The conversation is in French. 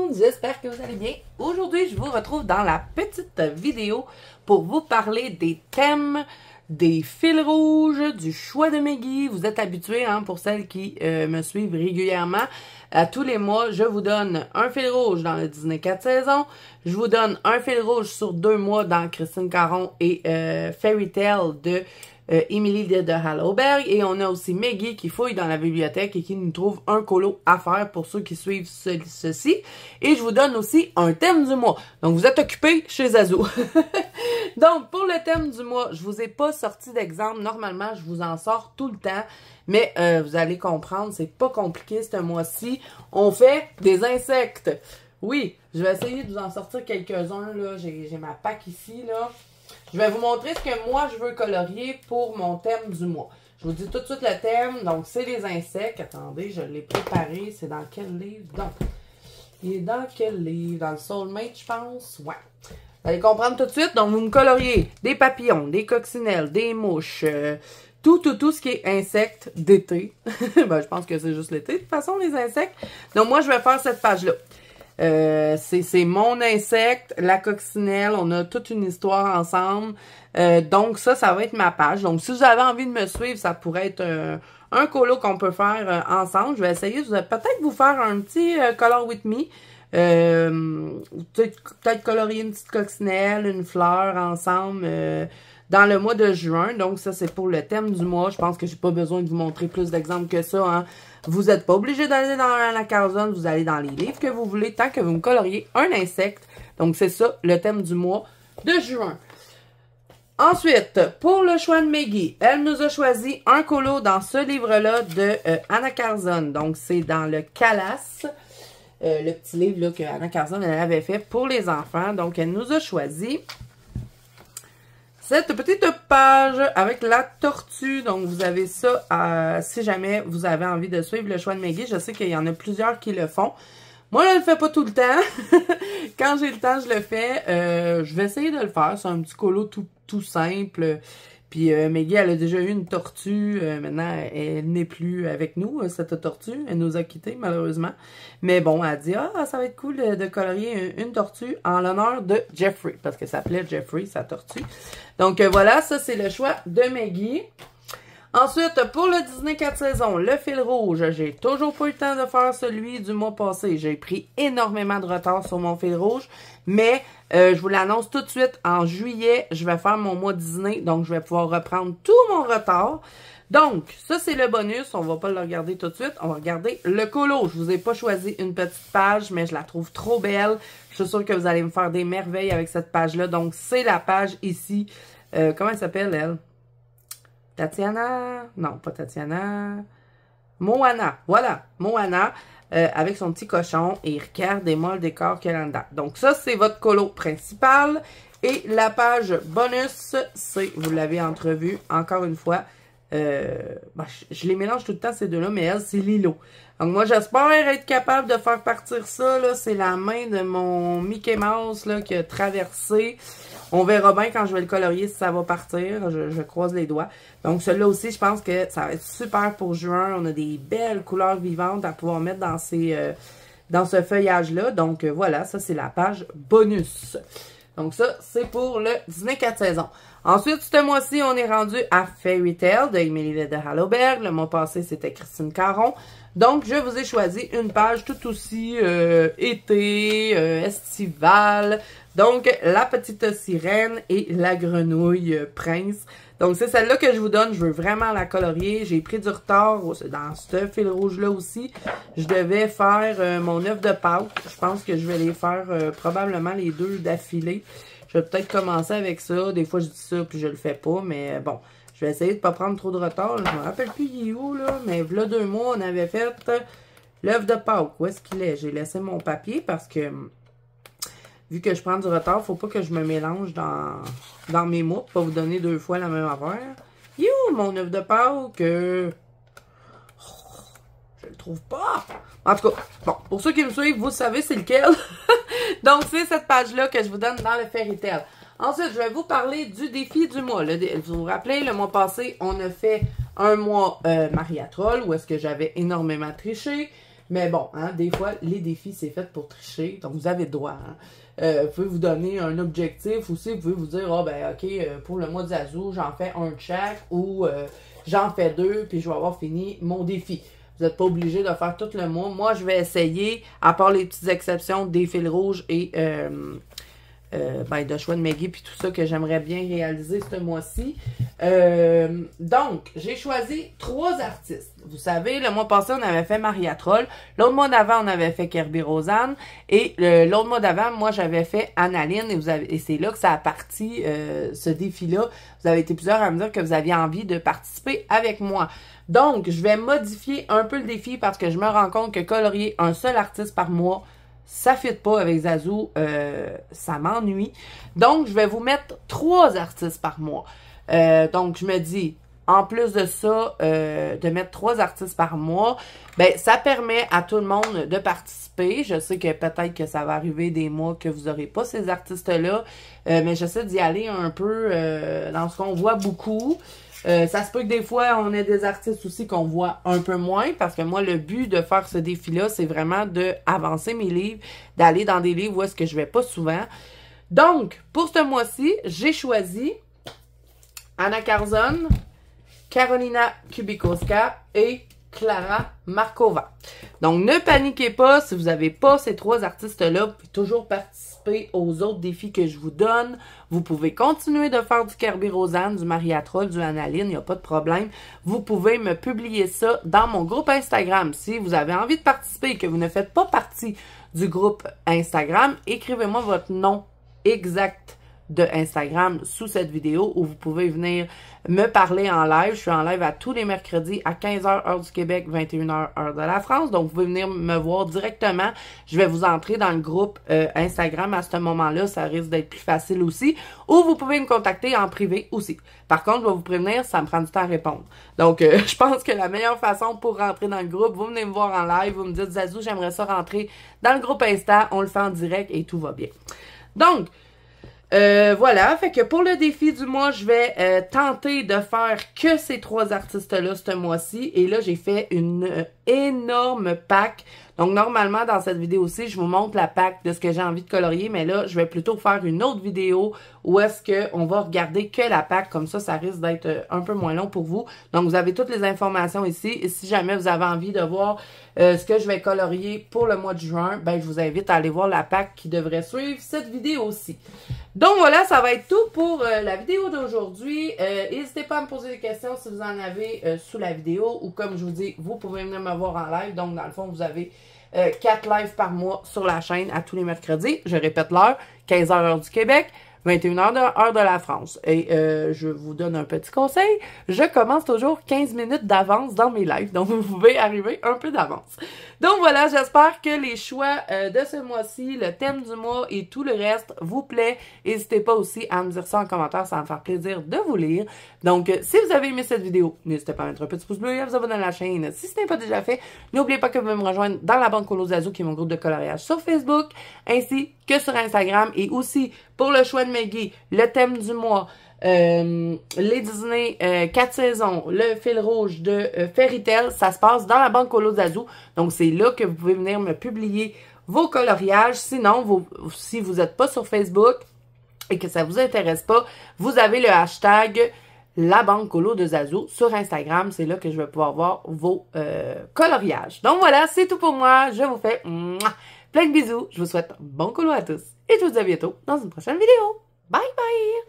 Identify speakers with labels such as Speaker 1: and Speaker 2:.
Speaker 1: monde, j'espère que vous allez bien. Aujourd'hui, je vous retrouve dans la petite vidéo pour vous parler des thèmes, des fils rouges, du choix de Meggy. Vous êtes habitués, hein, pour celles qui me suivent régulièrement. À tous les mois, je vous donne un fil rouge dans le Disney 4 saisons. Je vous donne un fil rouge sur 2 mois dans Christine Caron et Fairy Tale de Emily de Hallowberg. Et on a aussi Meggy qui fouille dans la bibliothèque et qui nous trouve un colo à faire pour ceux qui suivent ceci. Et je vous donne aussi un thème du mois. Donc vous êtes occupés chez Zazou. Donc pour le thème du mois, je vous ai pas sorti d'exemple. Normalement, je vous en sors tout le temps. Mais vous allez comprendre, c'est pas compliqué ce mois-ci. On fait des insectes. Oui, je vais essayer de vous en sortir quelques-uns. Là, j'ai ma pack ici, là. Je vais vous montrer ce que moi, je veux colorier pour mon thème du mois. Je vous dis tout de suite le thème. Donc, c'est les insectes. Attendez, je l'ai préparé. C'est dans quel livre? Donc, il est dans quel livre? Dans le Soulmate, je pense? Ouais. Vous allez comprendre tout de suite. Donc, vous me coloriez des papillons, des coccinelles, des mouches, tout ce qui est insectes d'été. Ben, je pense que c'est juste l'été, de toute façon, les insectes. Donc, moi, je vais faire cette page-là. C'est mon insecte, la coccinelle, on a toute une histoire ensemble. Donc ça va être ma page. Donc si vous avez envie de me suivre, ça pourrait être un colo qu'on peut faire ensemble. Je vais essayer de peut-être vous faire un petit color with me. Peut-être colorier une petite coccinelle, une fleur ensemble dans le mois de juin. Donc ça c'est pour le thème du mois. Je pense que j'ai pas besoin de vous montrer plus d'exemples que ça, hein. Vous n'êtes pas obligé d'aller dans la Carzone, vous allez dans les livres que vous voulez, tant que vous me coloriez un insecte. Donc, c'est ça, le thème du mois de juin. Ensuite, pour le choix de Meggy, elle nous a choisi un colo dans ce livre-là de Anna Carzone. Donc, c'est dans le Calas, le petit livre là, que Anna Carzone elle avait fait pour les enfants. Donc, elle nous a choisi cette petite page avec la tortue. Donc, vous avez ça si jamais vous avez envie de suivre le choix de Meggy. Je sais qu'il y en a plusieurs qui le font. Moi, je ne le fais pas tout le temps. Quand j'ai le temps, je le fais. Je vais essayer de le faire. C'est un petit colo tout simple. Puis Meggy, elle a déjà eu une tortue. Maintenant, elle n'est plus avec nous, cette tortue. Elle nous a quittés, malheureusement. Mais bon, elle a dit, ah, ça va être cool de colorier une tortue en l'honneur de Jeffrey. Parce que ça s'appelait Jeffrey, sa tortue. Donc voilà, ça, c'est le choix de Meggy. Ensuite, pour le Disney 4 saisons, le fil rouge, j'ai toujours pas eu le temps de faire celui du mois passé. J'ai pris énormément de retard sur mon fil rouge, mais je vous l'annonce tout de suite, en juillet, je vais faire mon mois Disney, donc je vais pouvoir reprendre tout mon retard. Donc, ça c'est le bonus, on va pas le regarder tout de suite, on va regarder le colo. Je vous ai pas choisi une petite page, mais je la trouve trop belle. Je suis sûre que vous allez me faire des merveilles avec cette page-là. Donc, c'est la page ici. Comment elle s'appelle, elle? Tatiana? Non, pas Tatiana. Moana. Voilà, Moana. Avec son petit cochon. Et regardez-moi le décor qu'elle a dedans. Donc ça, c'est votre colo principal. Et la page bonus, c'est, vous l'avez entrevu, encore une fois. Je les mélange tout le temps, ces deux-là, mais elle, c'est Lilo. Donc moi, j'espère être capable de faire partir ça. Là, c'est la main de mon Mickey Mouse là, qui a traversé. On verra bien quand je vais le colorier si ça va partir. Je croise les doigts. Donc, celui-là aussi, je pense que ça va être super pour juin. On a des belles couleurs vivantes à pouvoir mettre dans ce feuillage-là. Donc, voilà, ça, c'est la page bonus. Donc, ça, c'est pour le Disney 4 saisons. Ensuite, ce mois-ci, on est rendu à Fairy Tale de Emily de Hallowberg. Le mois passé, c'était Christine Caron. Donc, je vous ai choisi une page tout aussi été, estivale. Donc, la petite sirène et la grenouille prince. Donc, c'est celle-là que je vous donne. Je veux vraiment la colorier. J'ai pris du retard dans ce fil rouge-là aussi. Je devais faire mon œuf de Pâques. Je pense que je vais les faire probablement les deux d'affilée. Je vais peut-être commencer avec ça. Des fois, je dis ça puis je le fais pas. Mais bon, je vais essayer de pas prendre trop de retard. Je me rappelle plus il est où, là. Mais là, 2 mois, on avait fait l'œuf de Pâques. Où est-ce qu'il est? J'ai laissé mon papier parce que vu que je prends du retard, faut pas que je me mélange dans mes mots pour pas vous donner 2 fois la même affaire. You, mon œuf de Pâques! Je le trouve pas! En tout cas, bon, pour ceux qui me suivent, vous savez c'est lequel. Donc, c'est cette page-là que je vous donne dans le Fairy Tale. Ensuite, je vais vous parler du défi du mois. Vous vous rappelez, le mois passé, on a fait un mois Maria Troll, où est-ce que j'avais énormément triché. Mais bon, hein, des fois, les défis, c'est fait pour tricher. Donc, vous avez le droit. Hein. Vous pouvez vous donner un objectif aussi. Vous pouvez vous dire, ah ben, OK, pour le mois de Zazu, j'en fais un de chaque ou j'en fais 2 puis je vais avoir fini mon défi. Vous n'êtes pas obligé de faire tout le mois. Moi, je vais essayer, à part les petites exceptions des fils rouges et de choix de Maggie puis tout ça que j'aimerais bien réaliser ce mois-ci. Donc, j'ai choisi 3 artistes. Vous savez, le mois passé, on avait fait Maria Troll. L'autre mois d'avant, on avait fait Kirby Rosanne. Et l'autre mois d'avant, moi, j'avais fait Annaline. Et c'est là que ça a parti, ce défi-là. Vous avez été plusieurs à me dire que vous aviez envie de participer avec moi. Donc, je vais modifier un peu le défi parce que je me rends compte que colorier un seul artiste par mois, ça ne fit pas avec Zazu, ça m'ennuie. Donc, je vais vous mettre 3 artistes par mois. Donc, je me dis, en plus de ça, de mettre 3 artistes par mois, ben ça permet à tout le monde de participer. Je sais que peut-être que ça va arriver des mois que vous n'aurez pas ces artistes-là, mais j'essaie d'y aller un peu dans ce qu'on voit beaucoup. Ça se peut que des fois, on ait des artistes aussi qu'on voit un peu moins, parce que moi, le but de faire ce défi-là, c'est vraiment d'avancer mes livres, d'aller dans des livres où est-ce que je vais pas souvent. Donc, pour ce mois-ci, j'ai choisi Anna Carzon, Carolina Kubikowska et Clara Markova. Donc, ne paniquez pas, si vous n'avez pas ces 3 artistes-là, vous pouvez toujours participer aux autres défis que je vous donne. Vous pouvez continuer de faire du Kirby Rosanne, du Maria Troll, du Annaline, il n'y a pas de problème. Vous pouvez me publier ça dans mon groupe Instagram. Si vous avez envie de participer et que vous ne faites pas partie du groupe Instagram, écrivez-moi votre nom exact de Instagram sous cette vidéo où vous pouvez venir me parler en live. Je suis en live à tous les mercredis à 15h heure du Québec, 21h heure de la France. Donc, vous pouvez venir me voir directement. Je vais vous entrer dans le groupe Instagram à ce moment-là. Ça risque d'être plus facile aussi. Ou vous pouvez me contacter en privé aussi. Par contre, je vais vous prévenir, ça me prend du temps à répondre. Donc, je pense que la meilleure façon pour rentrer dans le groupe, vous venez me voir en live, vous me dites, Zazu, j'aimerais ça rentrer dans le groupe Insta. On le fait en direct et tout va bien. Donc, voilà, fait que pour le défi du mois, je vais tenter de faire que ces 3 artistes-là ce mois-ci. Et là, j'ai fait une énorme pack. Donc, normalement, dans cette vidéo-ci, je vous montre la pack de ce que j'ai envie de colorier. Mais là, je vais plutôt faire une autre vidéo où est-ce qu'on va regarder que la pack. Comme ça risque d'être un peu moins long pour vous. Donc, vous avez toutes les informations ici. Et si jamais vous avez envie de voir ce que je vais colorier pour le mois de juin, ben, je vous invite à aller voir la pack qui devrait suivre cette vidéo-ci. Donc voilà, ça va être tout pour la vidéo d'aujourd'hui. N'hésitez pas à me poser des questions si vous en avez sous la vidéo. Ou comme je vous dis, vous pouvez venir me voir en live. Donc dans le fond, vous avez 4 lives par mois sur la chaîne à tous les mercredis. Je répète l'heure, 15h heure du Québec, 21h heure de la France. Et je vous donne un petit conseil. Je commence toujours 15 minutes d'avance dans mes lives. Donc, vous pouvez arriver un peu d'avance. Donc, voilà, j'espère que les choix de ce mois-ci, le thème du mois et tout le reste vous plaît. N'hésitez pas aussi à me dire ça en commentaire. Ça va me faire plaisir de vous lire. Donc, si vous avez aimé cette vidéo, n'hésitez pas à mettre un petit pouce bleu et à vous abonner à la chaîne. Si ce n'est pas déjà fait, n'oubliez pas que vous pouvez me rejoindre dans la bande Colo Zazu, qui est mon groupe de coloriage sur Facebook, ainsi que sur Instagram. Et aussi, pour le choix de Maggie, le thème du mois, les Disney 4 saisons, le fil rouge de Fairy Tail, ça se passe dans la banque Colo Zazu. Donc, c'est là que vous pouvez venir me publier vos coloriages. Sinon, si vous n'êtes pas sur Facebook et que ça vous intéresse pas, vous avez le hashtag la banque Colo de Zazu sur Instagram. C'est là que je vais pouvoir voir vos coloriages. Donc, voilà, c'est tout pour moi. Je vous fais plein de bisous. Je vous souhaite bon colo à tous. Et je vous dis à bientôt dans une prochaine vidéo. Bye bye!